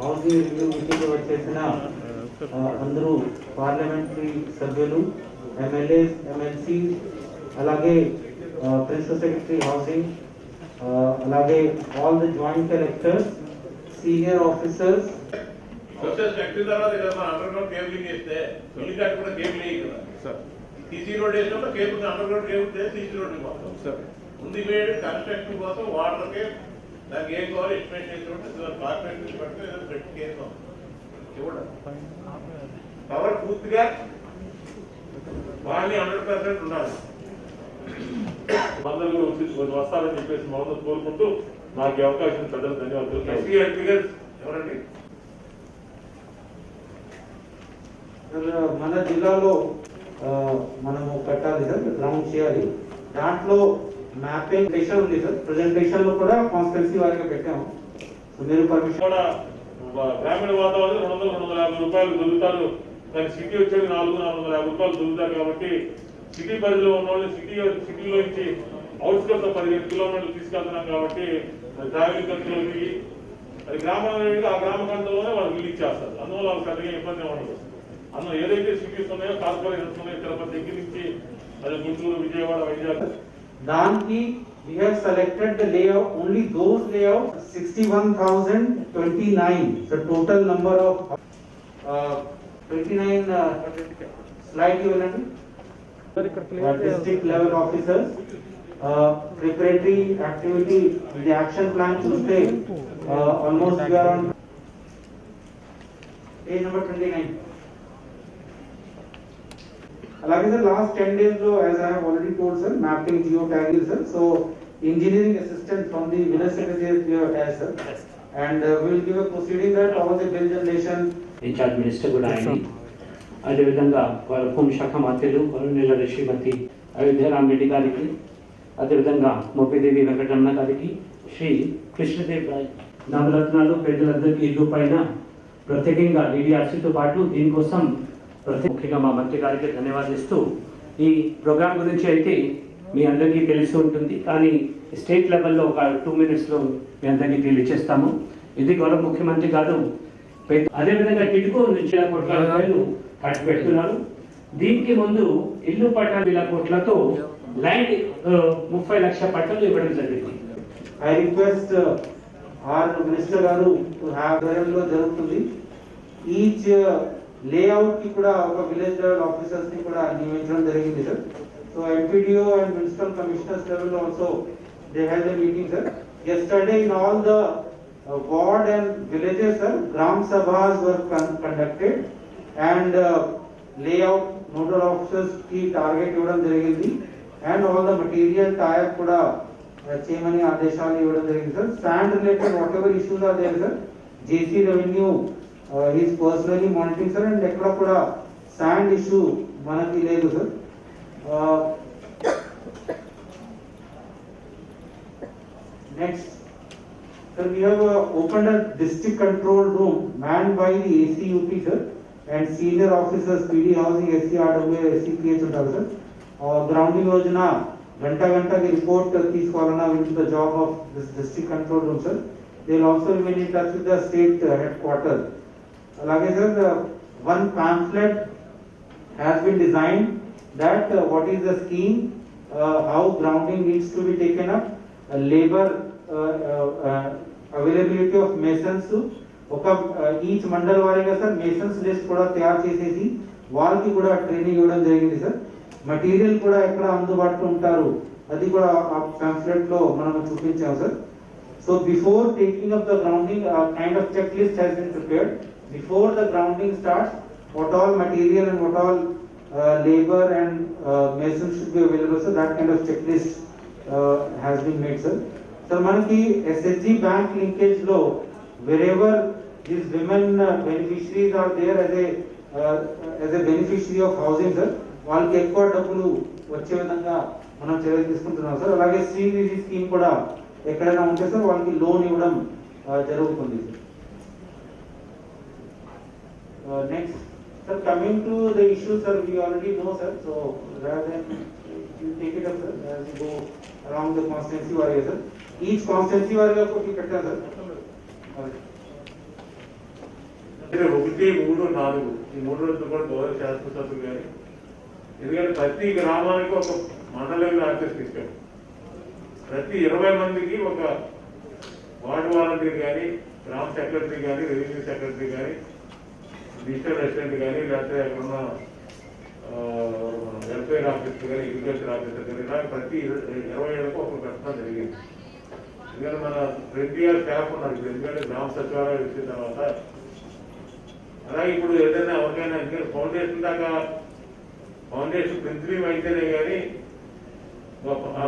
Housing review meeting వచ్చేసిన అందరూ parliamentary సభ్యులు, ఎమ్మెల్యేస్, ఎమ్మెల్సీ, అలాగే ప్రిన్సిపల్ సెక్రటరీ హౌసింగ్, అలాగే all the joint collectors, senior officers. Social కట్టిన తర్వాత కదా మన అండర్గ్రౌండ్ కేబులింగ్ చేస్తే ఇల్లు కట్టి కూడా కేబుల్ కదా సార్. సీసీ రోడ్ వేసినప్పుడు కేబుల్ అండర్గ్రౌండ్ కేబుల్ చేసి సీసీ రోడ్ కోసం సార్ ఉంది వేడి కన్స్ట్రక్షన్ కోసం వాటర్కే దానికి ఏం కావాలి ఎస్టిమేట్ చేసినప్పుడు కార్పొరేషన్ పడితే ఏదో పెట్టి కేసు చూడండి. పవర్ పూర్తిగా వాళ్ళని 100% ఉండాలి. మందలు వస్తారని చెప్పేసి మమ్మల్ని కోరుకుంటూ నాకు ఈ అవకాశం పెద్దలు ధన్యవాదాలు. ఎస్సీ ఎంపీఎస్ ఎవరండి? మన జిల్లాలో మనము కట్టాలి సార్, గ్రౌండ్ చేయాలి. దాంట్లో మ్యాపింగ్ ప్రెషర్ ఉంది సార్. ప్రెజెంటేషన్ లో కూడా కాన్స్టిట్యున్సీ వారిగా పెట్టాము. మీరు పర్మిషన్ కూడా గ్రామీణ వాతావరణం 200-250 రూపాయలు దొరుకుతారు. దాని సిటీ వచ్చేది 400-450 రూపాయలు దొరుకుతారు. కాబట్టి సిటీ పరిధిలో ఉన్న వాళ్ళు సిటీలో నుంచి అవుట్స్కట్స్ 15 కిలోమీటర్లు తీసుకెళ్తున్నాం. కాబట్టి ట్రావెలింగ్ ఖర్చులు అది గ్రామాల ఆ గ్రామ ప్రాంతంలోనే వాళ్ళు రిలీజ్ చేస్తారు. అందువల్ల వాళ్ళకి పెద్దగా ఇబ్బంది ఉండదు. అందులో ఏదైతే సిటీస్ ఉన్నాయో కార్పొరేషన్స్ ఉన్నాయో తిరుపతి దగ్గర నుంచి అది గుంటూరు, విజయవాడ, వైజాగ్, దానికి we have selected the layout, only those layouts 61,029. The total number of 29 slide given district level officers. Preparatory activity, the action plan to stay almost we are on page number 29. అలాగే sir last 10 days లో as I have already told sir, mapping geotagging sir, so engineering assistance from the village secretary we have attached sir, and we will give a proceeding that all the bill generation in charge minister కూడా ఆయన, అదేవిధంగా వాళ్ళ హోంశాఖ మంత్రులు వరుణెల శ్రీమతి అయోధ్య రామరెడ్డి గారికి, అదేవిధంగా మోపిదేవి వెంకటరమణ గారికి, శ్రీ కృష్ణదేవ్ రాయ్ నవరత్నాలు పేదలందరికీ ఇల్లు పైన ప్రత్యేకంగా DDRC తో పాటు దీనికోసం ముఖ్యంగా మా మంత్రి గారికి ధన్యవాదిస్తూ, ఈ ప్రోగ్రాం గురించి అయితే మీ అందరికీ తెలిసి ఉంటుంది, కానీ స్టేట్ లెవెల్లో ఒక 2 minutesలో మీ అందరికీ తెలియజేస్తాము. ఇది గౌరవ ముఖ్యమంత్రి గారు అదేవిధంగా టిడ్కో నుంచి 1,00,00,000 రూపాయలు ఖర్చు పెడుతున్నారు. దీనికి ముందు ఇల్లు పట్టాలు 1,00,00,000 కోట్లతో ల్యాండ్ 30 లక్షల పట్టాలు ఇవ్వడం జరిగింది. ఐ రిక్వెస్ట్ ఆర్ మినిస్టర్ గారు టు హ్యావ్ లో జరుగుతుంది. ఈచ్ లేఅవుట్ కి కూడా ఒక విలేజ్ లెవెల్ ఆఫీసర్స్ ని కూడా నియమించడం జరిగింది sir. So MPDO and municipal commissioners level also they have a meeting sir. Yesterday in all the ward and villages sir, gram sabhas were conducted and layout nodal officers ki target ఇవ్వడం జరిగింది and all the material tie-up కూడా చేయమని ఆదేశాలు ఇవ్వడం జరిగింది sir. Sand related whatever issues are there sir, JC revenue he is personally monitoring sir, and ekkada kuda sand issue manaki ledu sir. Next sir, we have opened a district control room manned by the ACUP sir and senior officers, PD housing, SCRWA, SCPH ఉంటారు sir. Grounding yojana ganta ki report తీసుకోవాలన్నా with the job of this district control room sir. They will also remain in touch with the state headquarters. అలాగే sir one pamphlet has been designed that what is the scheme, how grounding needs to be taken up, labor availability of masons, ఒక each mandal వారీగా sir Mason's list కూడా తయారు చేసేసి వాళ్ళకి కూడా training ఇవ్వడం జరిగింది సార్. మెటీరియల్ కూడా ఎక్కడ అందుబాటులో ఉంటారు అది కూడా ఆ పాంఫ్లెట్ లో మనం చూపించాం sir. So before taking up the grounding kind of checklist has been prepared. Before the grounding starts, what all material and what all labor and masons should be available, so that kind of checklist has been made sir. So manaki SHG bank linkage lo wherever these women beneficiaries are there as a beneficiary of housing sir, వాళ్ళకి ఎక్కువ డబ్బులు వచ్చే విధంగా మనం చర్యలు తీసుకుంటున్నాం sir. అలాగే Srinidhi scheme కూడా ఎక్కడైనా ఉంటే సార్ వాళ్ళకి లోన్ ఇవ్వడం జరుగుతుంది. Next, sir, coming to the issue, sir, we already know, sir. So rather than you take it up, sir, as you go around the constituency వారిగా సార్. ఈచ్ కాన్స్టిట్యున్సీ వారిగా ఒకటి పెట్టారు సార్. అంటే 1, 3, 4 ఈ 3 రోజులు కూడా గౌరవ శాసనసభ్యులు కానీ, ఎందుకంటే ప్రతి గ్రామానికి ఒక మండలం ఆర్టిస్ట్ ఇచ్చాం. ప్రతి 20 మందికి ఒక వార్డు వాలంటీర్ కానీ, గ్రామ సెక్రటరీ కానీ, రెవెన్యూ సెక్రటరీ కానీ, డిజిటల్ అసిస్టెంట్ కానీ, లేకపోతే అక్కడ ఉన్న వెల్ఫేర్ ఆఫీసర్ కానీ, అగ్రికల్చర్ ఆఫీసర్ కానీ, ఇలా ప్రతి 20 ఏళ్ళకు ఒక పెట్టడం జరిగింది. ఎందుకంటే మన 20 years స్టాఫ్ ఉన్నారు. ఎందుకంటే గ్రామ సచివాలయం వచ్చిన తర్వాత అలాగే ఇప్పుడు ఏదైనా ఎవరికైనా ఎందుకంటే ఫౌండేషన్ దాకా ఫౌండేషన్ ప్రిన్సిపల్ అయితేనే కానీ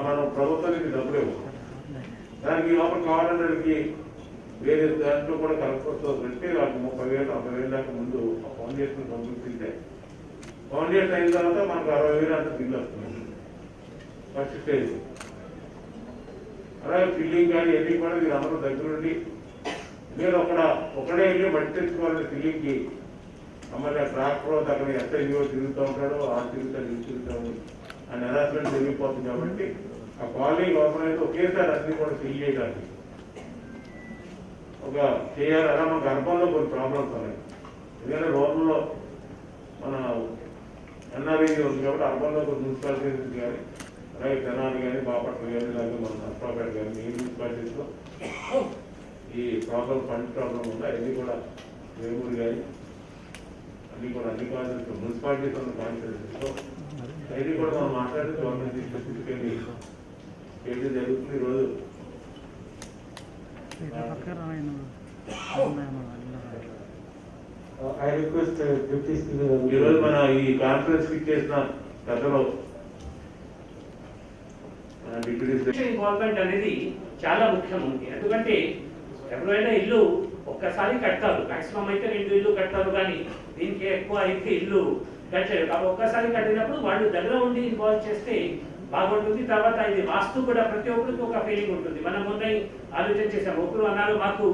మనం ప్రభుత్వానికి డబ్బులు ఇవ్వం. దానికి లోపల కావాలన్నకి వేరే దాంట్లో కూడా కలెక్టర్తో పెట్టి వాళ్ళకి 30,000, 40,000 దాకా ముందు ఫౌండేషన్ పంపిస్తుంటే ఫౌండేషన్ అయిన తర్వాత మనకు 60,000 అంత బిల్లు వస్తుంది ఫస్ట్ స్టేజ్. అలాగే ఫిల్లింగ్ కానీ ఎన్ని కూడా మీరు అందరూ దగ్గరుండి నేను ఒకడే వెళ్ళి మట్టి తెచ్చుకోవాలని ఫిల్లింగ్కి మళ్ళీ ట్రాక్టర్ అక్కడ ఎస్ఐఓ తిరుగుతూ ఉంటాడు, ఆ తిరుగుతాడు ఆ హెరాస్మెంట్ జరిగిపోతుంది. కాబట్టి ఆ కాలనీ గవర్నమెంట్ అయితే ఒకేసారి అన్ని కూడా ఫిల్ చేయడానికి ఒక చేయాలి. అలా మనకు అర్బన్లో కొన్ని ప్రాబ్లమ్స్ ఉన్నాయి. ఎందుకంటే రోడ్లలో మన ఎన్ఆర్ఈ ఉంది కాబట్టి అర్బన్లో కొన్ని మున్సిపాలిటీ నుంచి కానీ, అలాగే తెనాలి కానీ, బాపట్ల కానీ, అలాగే మన నర్సాపేట కానీ ఈ మున్సిపాలిటీస్లో ఈ ప్రాబ్లం ఫండ్ ప్రాబ్లం ఉన్నాయి. అన్నీ కూడా వేమూరు కానీ అన్నీ కూడా అన్ని కాన్స్టిట్యూన్స్ మున్సిపాలిటీస్ ఉన్న కాన్స్టిట్యూన్సీస్లో అది కూడా మనం మాట్లాడి గవర్నమెంట్ తీసుకెళ్ళి ఏంటి జరుగుతుంది. ఈరోజు I request Deputy Speaker. ఈరోజు మన ఈ కాన్ఫరెన్స్ కి చేసిన పెద్దలు ఇన్వాల్వ్మెంట్ అనేది చాలా ముఖ్యం ఉంది. ఎందుకంటే ఎవరైనా ఇల్లు ఒక్కసారి కట్టారు, మాక్సిమం అయితే 2 ఇల్లు కట్టారు, కానీ దీనికి ఎక్కువ అయితే ఇల్లు కట్టారు. కాబట్టి ఒక్కసారి కట్టినప్పుడు వాళ్ళు దగ్గర ఉండి ఇన్వాల్వ్ చేస్తే బాగుంటుంది. తర్వాత ఇది వాస్తు కూడా ప్రతి ఒక్కరికి ఒక ఫీలింగ్ ఉంటుంది. మనం మొన్న ఆలోచన చేసాం. ఒకరు అన్నారు మాకు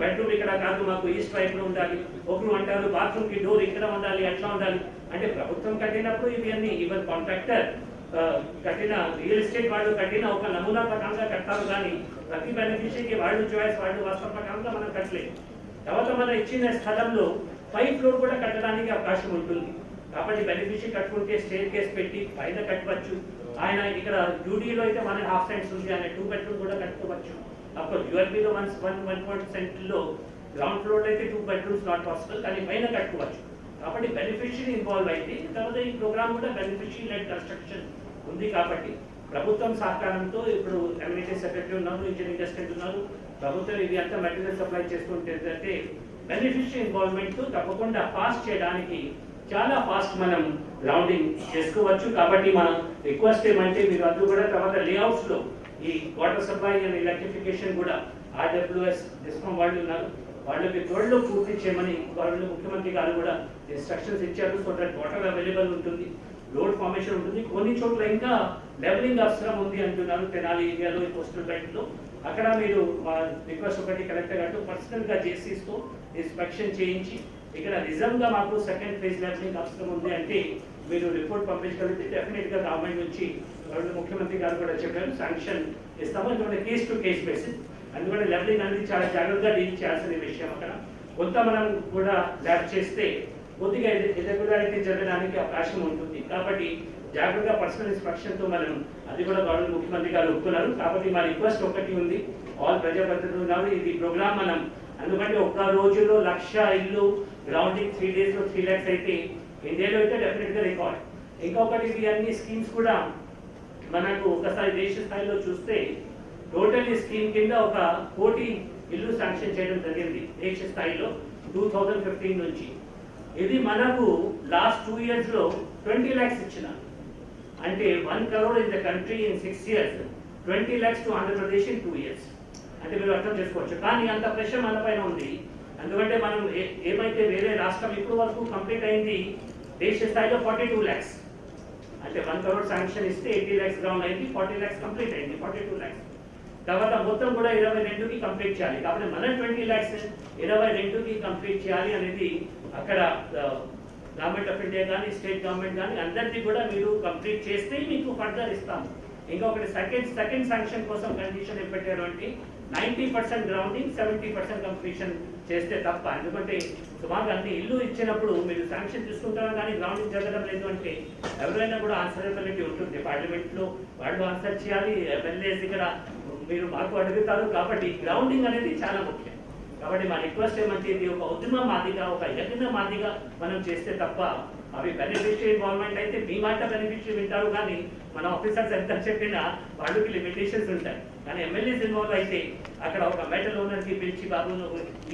బెడ్రూమ్ ఇక్కడ కాదు, మాకు ఈస్ట్ వైపు లో ఉండాలి. ఒకరు అంటారు బాత్రూమ్ కి డోర్ ఇక్కడ ఉండాలి, అట్లా ఉండాలి. అంటే ప్రభుత్వం కట్టినప్పుడు ఇవన్నీ ఈవెన్ కాంట్రాక్టర్ కట్టిన రియల్ ఎస్టేట్ వాళ్ళు కట్టిన ఒక నమూనా ప్రకారంగా కట్టారు, కానీ ప్రతి బెనిఫిషియరీకి వాళ్ళు చాయిస్ వాళ్ళు వాస్తవ ప్రకారంగా మనం కట్టలేదు. తర్వాత మనం ఇచ్చిన స్థలంలో 5th floor కూడా కట్టడానికి అవకాశం ఉంటుంది. కాబట్టి బెనిఫిషియరీ కట్టుకుంటే స్టేర్ కేస్ పెట్టి పైన కట్టవచ్చు. ఆయన ఇక్కడ యూడీలో అయితే 1.5 cents ఉంది, ఆయన 2 bedroom కూడా కట్టుకోవచ్చు. అఫ్కోర్స్ యూఆర్బీలో 1.1 లో గ్రౌండ్ ఫ్లోర్ అయితే 2 bedrooms నాట్ పాసిబుల్, కానీ పైన కట్టుకోవచ్చు. కాబట్టి బెనిఫిషియరీ ఇన్వాల్వ్ అయితే తర్వాత ఈ ప్రోగ్రామ్ కూడా బెనిఫిషియరీ లెడ్ కన్స్ట్రక్షన్ ఉంది. కాబట్టి ప్రభుత్వం సహకారంతో ఇప్పుడు ఎమ్యూనిటీ సెక్రటరీ ఉన్నారు, ఇంజనీరింగ్ అసిస్టెంట్ ఉన్నారు, ప్రభుత్వం ఇది అంతా మెటీరియల్ సప్లై చేస్తుంటే బెనిఫిషియరీ ఇన్వాల్వ్మెంట్ తో తప్పకుండా పాస్ చేయడానికి చాలా ఫాస్ట్ మనం గ్రౌండింగ్ చేసుకోవచ్చు. కాబట్టి మనం రిక్వెస్ట్ ఏమంటే మీరు అందరూ కూడా తర్వాత లేఅవుట్స్ లో ఈ వాటర్ సప్లై అండ్ ఎలక్ట్రిఫికేషన్ కూడా ఆర్డబ్ల్యూఎస్ డిస్కామ్ వాళ్ళు ఉన్నారు, వాళ్ళకి త్వరలో పూర్తి చేయమని వాళ్ళు ముఖ్యమంత్రి గారు కూడా ఇన్స్ట్రక్షన్స్ ఇచ్చారు. సో దట్ వాటర్ అవైలబుల్ ఉంటుంది, లోడ్ ఫార్మేషన్ ఉంటుంది. కొన్ని చోట్ల ఇంకా లెవెలింగ్ అవసరం ఉంది అంటున్నారు. తెనాలి ఏరియాలో కోస్టల్ బెల్ట్ లో అక్కడ మీరు రిక్వెస్ట్ ఒకటి కలెక్టర్ గారు పర్సనల్ గా జేసీస్ తో ఇన్స్పెక్షన్ చేయించి ఇక్కడ నిజంగా మాకు సెకండ్ ఫేజ్ లెవెలింగ్ అవసరం ఉంది అంటే మీరు రిపోర్ట్ పంపించగలిగితే డెఫినెట్ గా గవర్నమెంట్ నుంచి ముఖ్యమంత్రి గారు కూడా చెప్పారు శాంక్షన్ ఇస్తాము. ఎందుకంటే కేస్ టు కేస్ బేసిస్, అందుకని లెవెలింగ్ అనేది చాలా జాగ్రత్తగా డీల్ చేయాల్సిన విషయం. అక్కడ కొంత మనం కూడా ల్యాబ్ చేస్తే కొద్దిగా ఇర్రెగ్యులారిటీ జరగడానికి అవకాశం ఉంటుంది. కాబట్టి జాగ్రత్తగా పర్సనల్ ఇన్స్పెక్షన్ తో మనం అది కూడా గవర్నమెంట్ ముఖ్యమంత్రి గారు ఒప్పుకున్నారు. కాబట్టి మా రిక్వెస్ట్ ఒకటి ఉంది, ఆల్ ప్రజాప్రతినిధులు ఉన్నారు, ఇది ప్రోగ్రామ్ మనం ఎందుకంటే ఒక్క రోజులో 1,00,000 ఇల్లు గ్రౌండింగ్ 3 days లో 3 lakhs అయితే ఇండియాలో అయితే డెఫినెట్ గా రికార్డ్. ఇంకొకటి ఇది అన్ని స్కీమ్స్ కూడా మనకు ఒకసారి దేశ స్థాయిలో చూస్తే టోటల్ ఈ స్కీమ్ కింద 1 కోటి ఇల్లు శాంక్షన్ చేయడం జరిగింది దేశ స్థాయిలో 2015 నుంచి. ఇది మనకు లాస్ట్ 2 years లో 20 lakhs ఇచ్చిన, అంటే 1 crore in the country in 6 years, 20 lakhs to Andhra Pradesh in 2 years. అంటే మీరు అర్థం చేసుకోవచ్చు. కానీ అంత ప్రెషర్ మన పైన ఉంది. ఎందుకంటే మనం ఏమైతే వేరే రాష్ట్రం ఇప్పుడు వరకు కంప్లీట్ అయింది దేశ స్థాయిలో 42 lakhs, అంటే 1 crore శాంక్షన్ ఇస్తే 80 lakhs గ్రౌండ్ అయింది, 40 lakhs కంప్లీట్ అయింది, 42 lakhs. తర్వాత మొత్తం కూడా 22కి కంప్లీట్ చేయాలి. కాబట్టి మన 20 lakhs 22కి కంప్లీట్ చేయాలి అనేది అక్కడ గవర్నమెంట్ ఆఫ్ ఇండియా కానీ స్టేట్ గవర్నమెంట్ కానీ అందరిది కూడా మీరు కంప్లీట్ చేస్తే మీకు ఫర్దర్ ఇస్తాము. ఇంకొకటి సెకండ్ శాంక్షన్ కోసం కండిషన్ ఏం పెట్టారు అంటే 90% గ్రౌండింగ్ 70% కంప్లీషన్ చేస్తే తప్ప. ఎందుకంటే సుమారుగా అన్ని ఇల్లు ఇచ్చినప్పుడు మీరు శాంక్షన్ తీసుకుంటారు కానీ గ్రౌండింగ్ జరగడం లేదు అంటే ఎవరైనా కూడా ఆన్సరబిలిటీ ఉంటుంది. పార్లమెంట్లో వాళ్ళు ఆన్సర్ చేయాలి, ఎమ్మెల్యేస్ ఇక్కడ మీరు మాకు అడుగుతారు. కాబట్టి గ్రౌండింగ్ అనేది చాలా ముఖ్యం. కాబట్టి మా రిక్వెస్ట్ ఏమంటే ఇది ఒక ఉద్యమ మాదిగా, ఒక యజ్ఞ మాదిగా మనం చేస్తే తప్ప అవి బెనిఫిషియరీ గవర్నమెంట్ అయితే మీ మాట బెనిఫిషియరీ వింటారు కానీ మన ఆఫీసర్స్ ఎంత చెప్పినా వాళ్ళకి లిమిటేషన్స్ ఉంటాయి. కానీ ఎమ్మెల్యేస్ ఇన్వాల్వ్ అయితే అక్కడ ఒక మెటల్ ఓనర్కి పిలిచి బాబు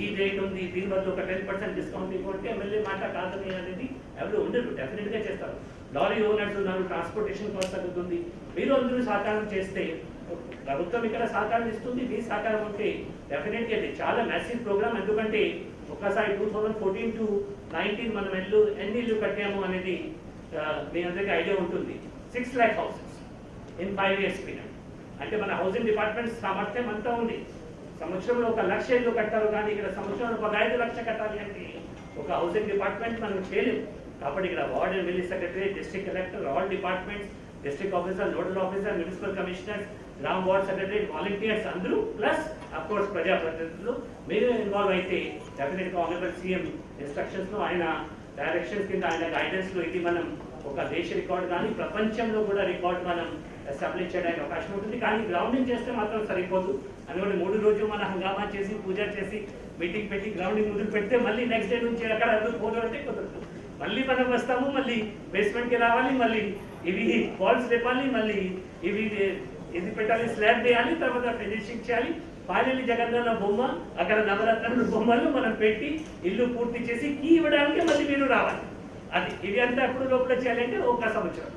ఈ రేట్ ఉంది, దీని బదులు ఒక 10% డిస్కౌంట్ ఇవ్వంటే ఎమ్మెల్యే మాట కాదని అనేది ఎవరు ఉండరు, డెఫినెట్గా చేస్తారు. లారీ ఓనర్స్ ఉన్నారు, ట్రాన్స్పోర్టేషన్ కాస్ట్ తగ్గుతుంది. మీరు అందరూ సహకారం చేస్తే ప్రభుత్వం ఇక్కడ సహకారం ఇస్తుంది, మీ సహకారం ఉంటే డెఫినెట్గా అది చాలా మ్యాసివ్ ప్రోగ్రామ్. ఎందుకంటే ఒక్కసారి 2014 to 19 మనం ఎన్ని ఇల్లు కట్టాము అనేది మీ అందరికీ ఐడియా ఉంటుంది. 6 lakh houses in 5 years period. అంటే మన హౌసింగ్ డిపార్ట్మెంట్ సామర్థ్యం అంతా ఉంది. సంవత్సరంలో 1 లక్ష ఇల్లు కట్టారు కానీ ఇక్కడ సంవత్సరంలో 15 లక్షలు కట్టాలి అంటే ఒక హౌసింగ్ డిపార్ట్మెంట్ మనం చేయలేము. కాబట్టి ఇక్కడ ward and village secretary, district collector, all departments, district officer, nodal officer, municipal commissioners, gram ward secretary, volunteers అందరూ ప్లస్ అఫ్ కోర్స్ ప్రజాప్రతినిధులు మీరు ఇన్వాల్వ్ అయితే డెఫినెట్గా ఆనరబుల్ సీఎం ఇన్స్ట్రక్షన్స్ లో, ఆయన డైరెక్షన్స్ కింద, ఆయన గైడెన్స్ లో ఇది మనం ఒక దేశ రికార్డ్ కానీ ప్రపంచంలో కూడా రికార్డ్ మనం ఎస్టాబ్లిష్ చేయడానికి అవకాశం ఉంటుంది. కానీ గ్రౌండింగ్ చేస్తే మాత్రం సరిపోదు. అందువల్ల 3 రోజులు మన హంగామా చేసి పూజ చేసి మీటింగ్ పెట్టి గ్రౌండింగ్ మొదలు పెడితే మళ్ళీ నెక్స్ట్ డే నుంచి అక్కడ పోదు అంటే కుదరదు. మళ్ళీ మనం వస్తాము, మళ్ళీ బేస్మెంట్కి రావాలి, మళ్ళీ ఇవి వాల్స్ లేపాలి, మళ్ళీ ఇవి ఇది పెట్టాలి, స్లాబ్ వేయాలి, తర్వాత ఫినిషింగ్ చేయాలి. ఫైనల్లీ జగన్నాథ బొమ్మ, అక్కడ నవరత్నాలు బొమ్మలు మనం పెట్టి ఇల్లు పూర్తి చేసి కీ ఇవ్వడానికి మళ్ళీ మీరు రావాలి. అది ఇవి అంతా ఎప్పుడు లోపల చేయాలంటే 1 సంవత్సరం.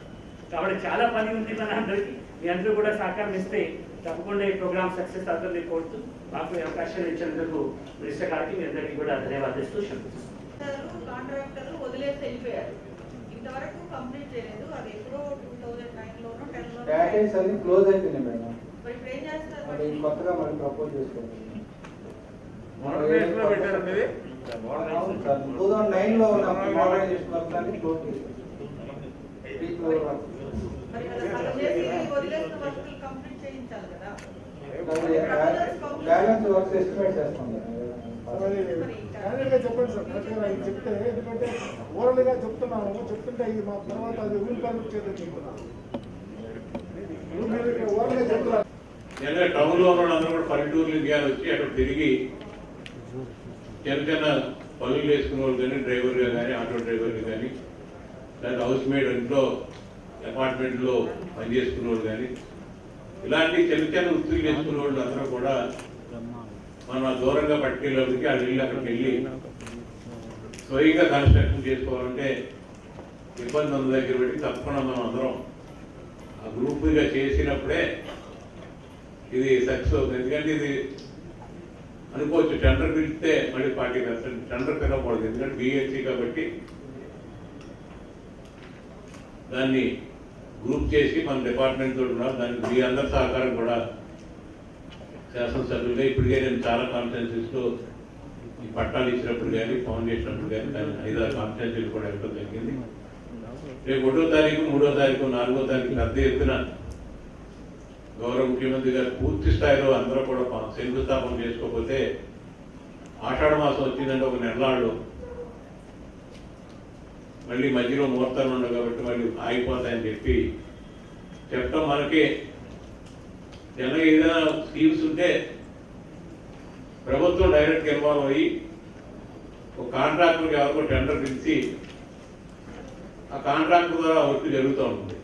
కాబట్టి చాలా పని ఉంది మన అందరికీ. మీ అందరూ కూడా సహకారం ఇస్తే తప్పకుండా ఈ ప్రోగ్రామ్ సక్సెస్ అవుతుంది కోరుతూ మాకు ఈ అవకాశం ఇచ్చినందుకు మినిస్టర్ గారికి మీ అందరికీ కూడా ధన్యవాదిస్తూ కాంట్రాక్టర్లు వదిలేసి వెళ్ళిపోయారు, ఇంతవరకు కంప్లీట్ చేయలేదు. అది ఎప్పుడో 2009లోనో 10లోనో ప్యాకేజ్ అన్ని క్లోజ్ అయిపోయినాయి మేడం. మరి ఇప్పుడు ఏం చేస్తారు? అది కొత్తగా మనం ప్రపోజ్ చేసుకోవాలి. 2009లో ఉన్న మోడర్నైజేషన్ వర్క్ అన్ని క్లోజ్ చేశారు. మరి అలా చేసి వదిలేసిన వర్కులు కంప్లీట్ చేయించాలి కదా. బ్యాలెన్స్ వర్క్స్ ఎస్టిమేట్ చేస్తాం కదా. చెప్పండి సార్, కరెక్ట్గా ఇది చెప్తే, ఎందుకంటే ఓరల్గా చెప్తున్నాము, చెప్తుంటే ఇది మా తర్వాత అది రూల్ పర్మిట్ చేద్దాం చెప్తున్నాం. ఓరల్గా చెప్తున్నారు. టౌన్ లో ఉన్న అందరూ కూడా పల్లెటూర్లు వచ్చి అక్కడ తిరిగి చిన్న పనులు వేసుకునే వాళ్ళు కానీ, డ్రైవర్గా కానీ, ఆటో డ్రైవర్లు కానీ, లేదా హౌస్ మేడ్ ఇంట్లో అపార్ట్మెంట్లో పనిచేసుకునే వాళ్ళు కానీ, ఇలాంటి చిన్న వృత్తులు చేసుకునే వాళ్ళు అందరూ కూడా మనం దూరంగా పట్టుకెళ్ళేప్పటికీ ఆ నీళ్ళు అక్కడికి వెళ్ళి స్వయంగా కన్స్ట్రక్షన్ చేసుకోవాలంటే ఇబ్బంది ఉన్న దగ్గర పెట్టి తప్పకుండా మనం అందరం ఆ గ్రూప్గా చేసినప్పుడే ఇది సక్సెస్ అవుతుంది. ఎందుకంటే ఇది అనుకోవచ్చు టెండర్ పిలిస్తే మళ్ళీ 40% టెండర్ పిలవకూడదు. ఎందుకంటే బిఎస్సి కాబట్టి దాన్ని గ్రూప్ చేసి మన డిపార్ట్మెంట్ తోటి ఉన్నారు. దానికి మీ అందరి సహకారం కూడా శాసనసభ్యులుగా ఇప్పటికే నేను చాలా కాన్ఫరెన్సెస్లో ఈ పట్టాలు ఇచ్చినప్పుడు కానీ, ఫోన్ చేసినప్పుడు కానీ దాన్ని 5-6 కాన్ఫరెన్సీలు కూడా ఇవ్వడం జరిగింది. రేపు 1వ తారీఖు, 3వ తారీఖు, 4వ తారీఖు పెద్ద ఎత్తున గౌరవ ముఖ్యమంత్రి గారు పూర్తి స్థాయిలో అందరూ కూడా శంకుస్థాపన చేసుకోకపోతే ఆషాఢ మాసం వచ్చిందంటే ఒక నెలలాళ్ళు మళ్ళీ మధ్యలో ముహూర్తాలు ఉండవు కాబట్టి మళ్ళీ ఆగిపోతాయని చెప్పి చెప్పడం మనకి జనరల్గా ఏదైనా స్కీమ్స్ ఉంటే ప్రభుత్వం డైరెక్ట్గా ఇన్వాల్వ్ అయ్యి ఒక కాంట్రాక్టర్కి ఎవరికో టెండర్ పిలిచి ఆ కాంట్రాక్టర్ ద్వారా వర్క్ జరుగుతూ ఉంటుంది.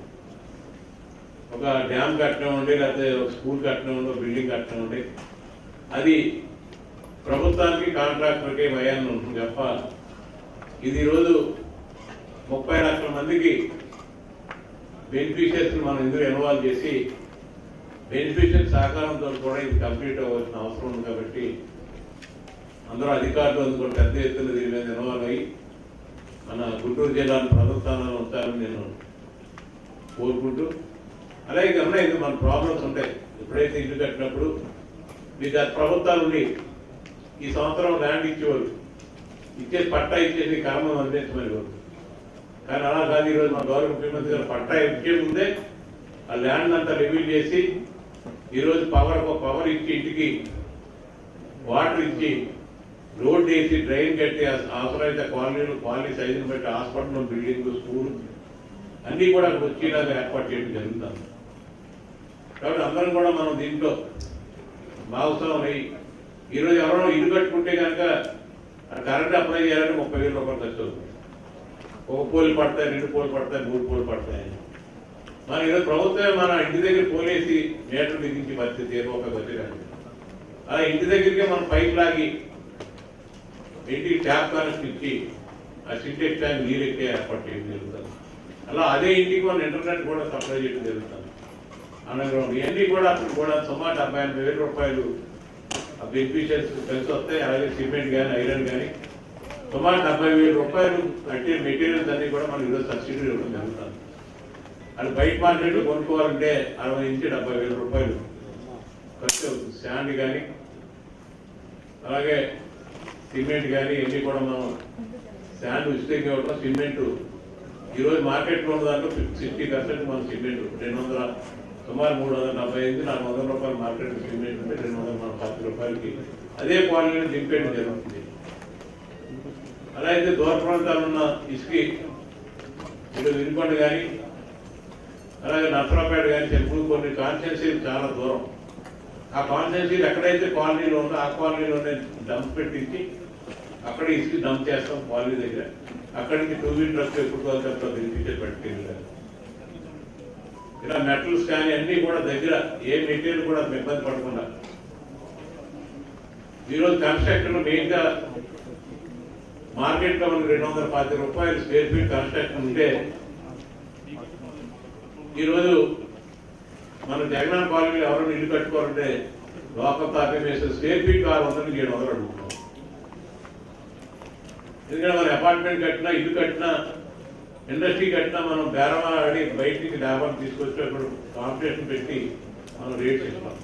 ఒక డ్యామ్ కట్టడం ఉండి, లేకపోతే ఒక స్కూల్ కట్టడం ఉండి, ఒక బిల్డింగ్ కట్టడం ఉండి, అది ప్రభుత్వానికి కాంట్రాక్టర్కి భయాన్ని ఉంటుంది తప్ప ఇది ఈరోజు 30 లక్షల మందికి బెనిఫిషియర్స్ని మనం ఇందులో ఇన్వాల్వ్ చేసి బెనిఫిషియర్ సహకారంతో కూడా ఇది కంప్లీట్ అవ్వాల్సిన అవసరం ఉంది. కాబట్టి అందరూ అధికారులు అందులో పెద్ద ఎత్తున దీని మీద ఇన్వాల్వ్ అయ్యి మన గుంటూరు జిల్లాను ప్రథమ స్థానంలో ఉంచాలని నేను కోరుకుంటూ, అలాగే ఉన్నాయి మన ప్రాబ్లమ్స్ ఉంటాయి. ఎప్పుడైతే ఇల్లు కట్టినప్పుడు మీకు గత ప్రభుత్వాల నుండి ఈ సంవత్సరం ల్యాండ్ ఇచ్చేవారు, ఇచ్చేసి పట్టా ఇచ్చేసి కర్మం అందించమని కానీ అలా కాదు. ఈరోజు మా గౌరవ ముఖ్యమంత్రి గారు పట్టా ఇచ్చే ముందే ఆ ల్యాండ్ అంతా రివీల్ చేసి ఈరోజు పవర్ ఇచ్చి ఇంటికి వాటర్ ఇచ్చి రోడ్ వేసి డ్రైన్ కట్టి అవసరమైతే కాలనీ సైజుని బట్టి హాస్పిటల్ బిల్డింగ్ స్కూల్ అన్నీ కూడా వచ్చేలాగా ఏర్పాటు చేయడం జరుగుతుంది. కాబట్టి అందరం కూడా మనం దీంట్లో భాగస్వామ్యం అయ్యి ఈరోజు ఎవరో ఇల్లు కట్టుకుంటే కనుక కరెంట్ అప్లై చేయాలంటే 30,000 రూపాయలు ఖర్చు అవుతుంది. 1 పోల్ పడతాయి, 2 పోల్ పడతాయి, 3 పోల్ పడతాయి. మన ఈరోజు ప్రభుత్వమే మన ఇంటి దగ్గర పోలేసి మీటర్ దిగించి పరిస్థితి ఏదో ఒక గతి కానీ అలా ఇంటి దగ్గరికే మనం పైప్ లాగి ఇంటికి ట్యాప్ కనెక్షన్ ఇచ్చి ఆ సింటెక్స్ ట్యాంక్ నీరు ఎక్కే ఏర్పాటు చేయడం జరుగుతుంది. అలా అదే ఇంటికి మన ఇంటర్నెట్ కూడా సప్లై చేయడం జరుగుతుంది. అండర్గ్రౌండ్ ఇవన్నీ కూడా అప్పుడు కూడా సుమారు 78,000 రూపాయలు బెనిఫిషియర్స్ కలిసి వస్తాయి. అలాగే సిమెంట్ కానీ ఐరన్ కానీ సుమారు 70,000 రూపాయలు అంటే మెటీరియల్స్ అన్ని కూడా మనకి ఈరోజు సబ్సిడీ ఇవ్వడం జరుగుతుంది. అది బయట మార్కెట్ కొనుక్కోవాలంటే 60,000 నుంచి 70,000 రూపాయలు ఖర్చు అవుతుంది. శాండ్ కానీ అలాగే సిమెంట్ కానీ ఇవన్నీ కూడా మనం శాండ్ ఉచితంగా ఇవ్వడం. సిమెంట్ ఈరోజు మార్కెట్లో ఉన్న దాంట్లో 60% మన సిమెంట్ 200 సుమారు 375 400 రూపాయలు మార్కెట్ సిమెంట్ ఉంటే 240 రూపాయలకి అదే క్వాలిటీని దింపేయడం జరుగుతుంది. అలా అయితే దూర ప్రాంతాలు ఉన్న ఇసుకి ఇప్పుడు వినుకొండ కానీ అలాగే నర్సరాపేట కానీ చెరుకు కొన్ని కాన్స్టిట్యున్సీలు చాలా దూరం. ఆ కాన్స్టిట్యున్సీలు ఎక్కడైతే కాలనీలో ఉందో ఆ కాలనీలోనే డంప్ పెట్టించి అక్కడ ఇసుక డంప్ చేస్తాం కాలనీ దగ్గర. అక్కడి నుంచి 2 వీలర్ ట్రక్ ఎప్పుడు చెప్తా బెనిఫిషియర్ పట్టుకెళ్ళారు. ఇలా మెటల్స్ కానీ అన్ని కూడా దగ్గర ఏ మెటీరియల్ కూడా ఇబ్బంది పడకుండా ఈరోజు కన్స్ట్రక్షన్ మెయిన్ గా మార్కెట్ లో మనకి 240 రూపాయలు స్క్వేర్ ఫీట్ కన్స్ట్రక్షన్ ఉంటే ఈరోజు మన జగనాన్న కాలనీలో ఎవరైనా ఇల్లు కట్టుకోవాలంటే లోకల్ తాపీ వేసే స్క్వేర్ ఫీట్ 600 నుంచి 700 అడుగుతున్నాం. ఎందుకంటే మన అపార్ట్మెంట్ కట్టినా ఇల్లు కట్టినా ఇండస్ట్రీ కట్టినా మనం బేరం ఆడి బయట నుంచి లేబర్ తీసుకొచ్చి అక్కడ కాంపిటీషన్ పెట్టి మనం రేట్స్ ఇస్తాం.